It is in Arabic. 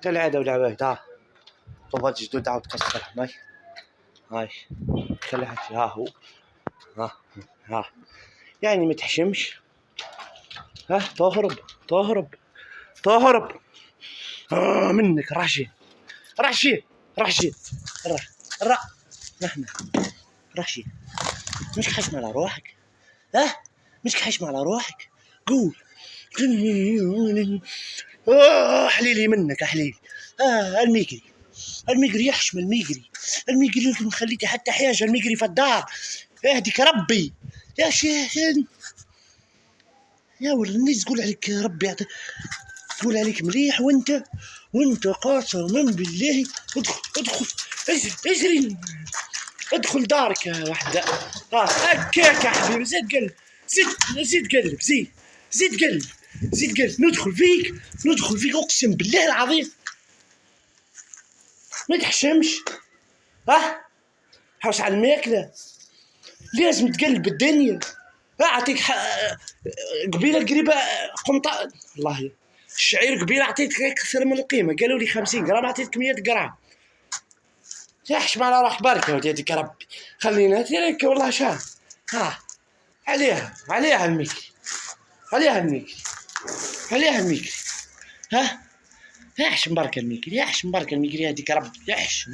كالعادة ولا واحد. ها طوبات جدود عاود تكسرها. هاي خليها ها هو. ها يعني ما تحشمش. ها تهرب منك. راشي نحن راشي. مش حشم على روحك. مش حشم على روحك. قول حليلي منك حليلي. الميقري يحشم. الميقري لكن خليتي حتى حاجة. الميقري في الدار. اهديك ربي يا شيخ. يا ولد الناس تقول عليك ربي تقول عليك مليح وانت قاسما بالله. ادخل اجري ادخل دارك يا وحده. هكاك يا حبيبي. زيد قلب. زيد قلب. ندخل فيك اقسم بالله العظيم. ما تحشمش. حوس على الماكله. لازم تقلب الدنيا. اعطيك قبيله قريبه قمطه. والله الشعير قبيله اعطيتك اكثر من القيمه. قالوا لي 50 غرام اعطيتك 100 غرام. تحشم على روح بركه وديتك ربي. خلينا تريك والله شان. عليها الميكري. يحشم بركه الميكري. هذيك ربي. يحشم.